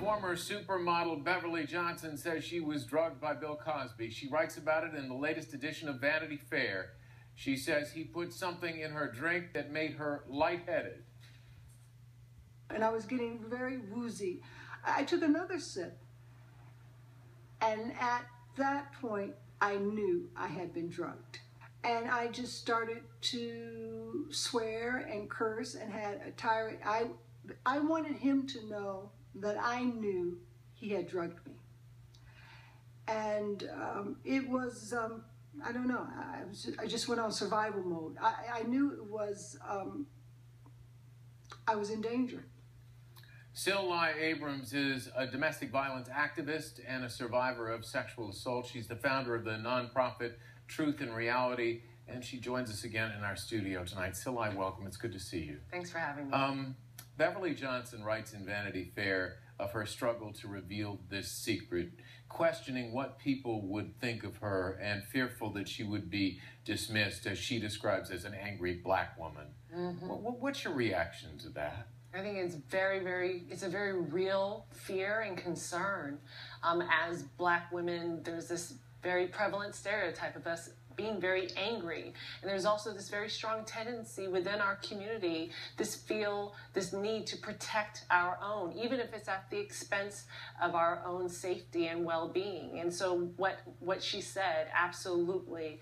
Former supermodel Beverly Johnson says she was drugged by Bill Cosby. She writes about it in the latest edition of Vanity Fair. She says he put something in her drink that made her lightheaded. And I was getting very woozy. I took another sip. And at that point, I knew I had been drugged. And I just started to swear and curse and had a tirade. I wanted him to know that I knew he had drugged me. And it was, I don't know, I just went on survival mode. I knew it was, I was in danger. Sil Lai Abrams is a domestic violence activist and a survivor of sexual assault. She's the founder of the nonprofit Truth and Reality, and she joins us again in our studio tonight. Sil Lai, welcome. It's good to see you. Thanks for having me. Beverly Johnson writes in Vanity Fair of her struggle to reveal this secret, questioning what people would think of her and fearful that she would be dismissed, as she describes, as an angry black woman. Mm-hmm. What's your reaction to that? I think it's it's a very real fear and concern. As black women, there's this very prevalent stereotype of us being very angry. And there's also this very strong tendency within our community, this need to protect our own, even if it's at the expense of our own safety and well-being. And so what she said absolutely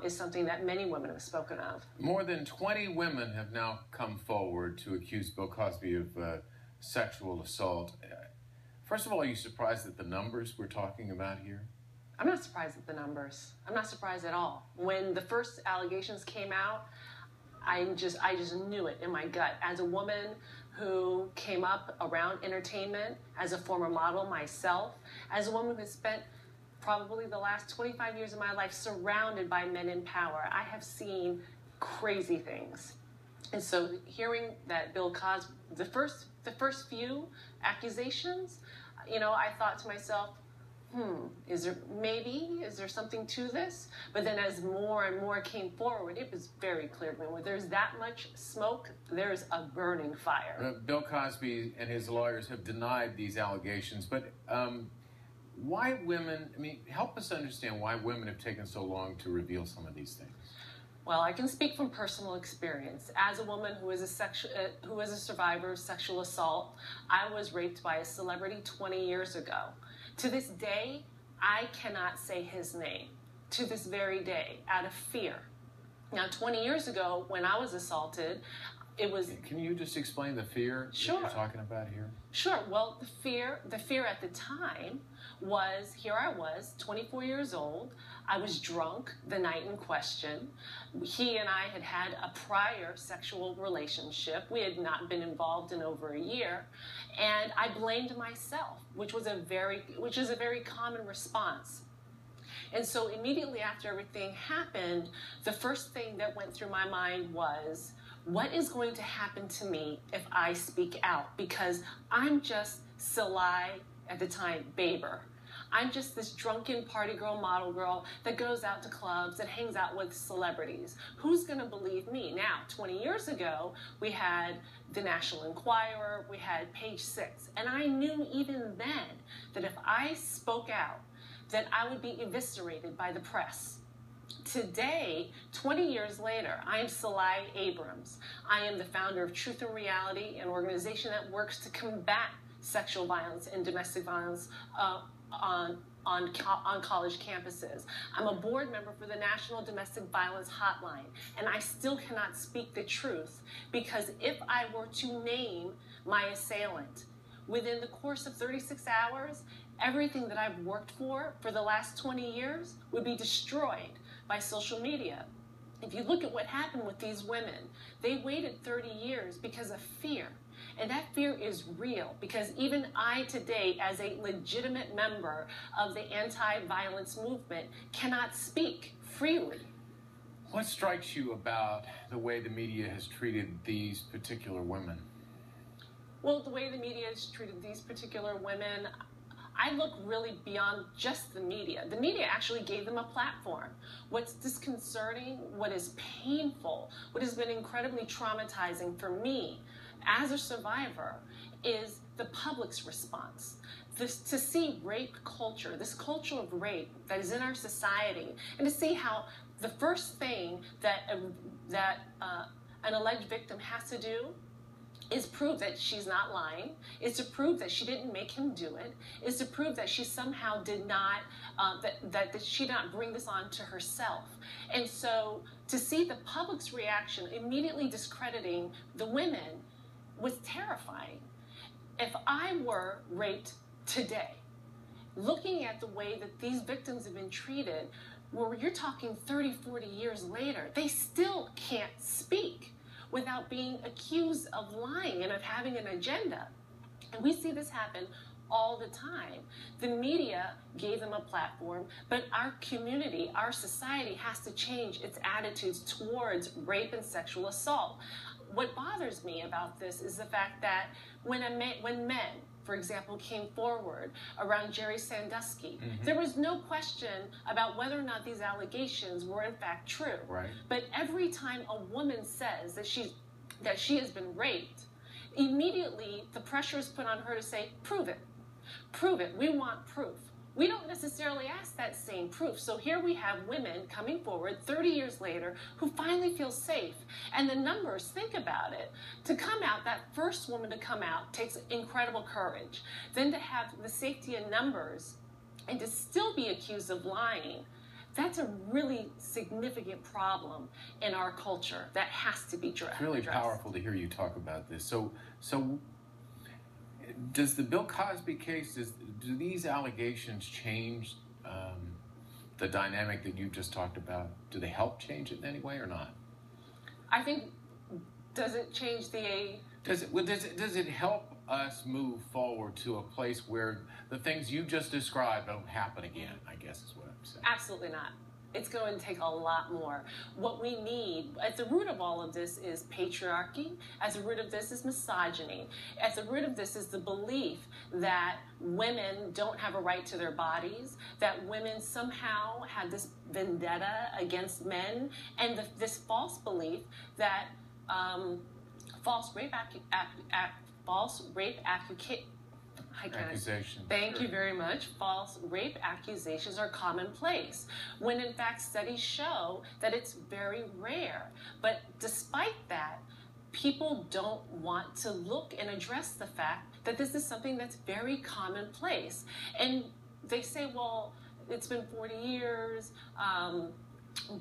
is something that many women have spoken of. More than 20 women have now come forward to accuse Bill Cosby of sexual assault. First of all, are you surprised at the numbers we're talking about here? I'm not surprised at the numbers. I'm not surprised at all. When the first allegations came out, I just knew it in my gut. As a woman who came up around entertainment, as a former model myself, as a woman who has spent probably the last 25 years of my life surrounded by men in power, I have seen crazy things. And so hearing that Bill Cosby, the first few accusations, I thought to myself, is there something to this? But then as more and more came forward, it was very clear to me, when there's that much smoke, there's a burning fire. Bill Cosby and his lawyers have denied these allegations, but why women, help us understand why women have taken so long to reveal some of these things. Well, I can speak from personal experience. As a woman who is a survivor of sexual assault, I was raped by a celebrity 20 years ago. To this day, I cannot say his name, to this very day, out of fear. Now, 20 years ago, when I was assaulted, it was... Can you just explain the fear that you're talking about here? Sure. Well, the fear at the time was, here I was, 24 years old. I was drunk the night in question. He and I had had a prior sexual relationship. We had not been involved in over a year. And I blamed myself, which is a very common response. And so immediately after everything happened, the first thing that went through my mind was, what is going to happen to me if I speak out? Because I'm just Sil Lai, at the time, Baber. I'm just this drunken party girl, model girl that goes out to clubs, that hangs out with celebrities. Who's going to believe me? Now, 20 years ago, we had the National Enquirer, we had Page 6, and I knew even then that if I spoke out, that I would be eviscerated by the press. Today, 20 years later, I am Sil Lai Abrams. I am the founder of Truth and Reality, an organization that works to combat sexual violence and domestic violence on college campuses. I'm a board member for the National Domestic Violence Hotline, and I still cannot speak the truth, because if I were to name my assailant, within the course of 36 hours, everything that I've worked for the last 20 years would be destroyed by social media. If you look at what happened with these women, they waited 30 years because of fear. And that fear is real, because even I today, as a legitimate member of the anti-violence movement, cannot speak freely. What strikes you about the way the media has treated these particular women? Well, the way the media has treated these particular women, I look really beyond just the media. The media actually gave them a platform. What's disconcerting, what is painful, what has been incredibly traumatizing for me as a survivor is the public's response. To see rape culture, this culture of rape that is in our society, and to see how the first thing that an alleged victim has to do is prove that she's not lying, is to prove that she didn't make him do it, is to prove that she somehow did not, that she did not bring this on to herself. And so to see the public's reaction immediately discrediting the women was terrifying. If I were raped today, looking at the way that these victims have been treated, where you're talking 30, 40 years later, they still can't speak without being accused of lying and of having an agenda. And we see this happen all the time. The media gave them a platform, but our community, our society has to change its attitudes towards rape and sexual assault. What bothers me about this is the fact that when men, for example, came forward around Jerry Sandusky, there was no question about whether or not these allegations were in fact true. Right. But every time a woman says that she has been raped, immediately the pressure is put on her to say, prove it. Prove it. We want proof. We don't necessarily ask that same proof. So here we have women coming forward 30 years later who finally feel safe. And the numbers, think about it. To come out, that first woman to come out takes incredible courage. Then to have the safety in numbers and to still be accused of lying, that's a really significant problem in our culture that has to be addressed. It's really powerful to hear you talk about this. So does the Bill Cosby case, do these allegations change the dynamic that you just talked about? Do they help change it in any way or not? I think, does it change the... Does it help us move forward to a place where the things you just described don't happen again, I guess is what I'm saying. Absolutely not. It's going to take a lot more. What we need, at the root of all of this is patriarchy. At the root of this is misogyny. At the root of this is the belief that women don't have a right to their bodies, that women somehow have this vendetta against men, and this false belief that false rape accusations. Thank you very much. False rape accusations are commonplace, when in fact studies show that it's very rare. But despite that, people don't want to look and address the fact that this is something that's very commonplace. And they say, well, it's been 40 years.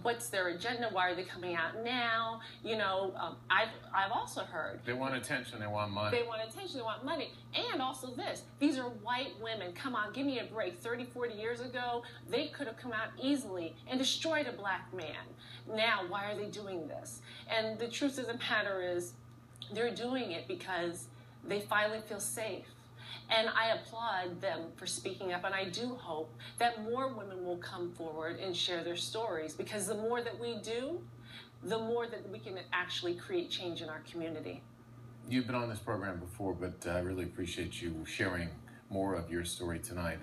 What's their agenda? Why are they coming out now? You know, I've also heard they want attention, they want money. They want attention, they want money. And also this, these are white women. Come on, give me a break. 30, 40 years ago, they could have come out easily and destroyed a black man. Now, why are they doing this? And the truth of the matter is, they're doing it because they finally feel safe. And I applaud them for speaking up, and I do hope that more women will come forward and share their stories, because the more that we do, the more that we can actually create change in our community. You've been on this program before, but I really appreciate you sharing more of your story tonight.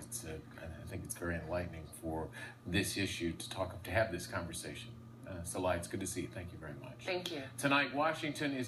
I think it's very enlightening for this issue to have this conversation. Sil Lai, it's good to see you. Thank you very much. Thank you. Tonight, Washington is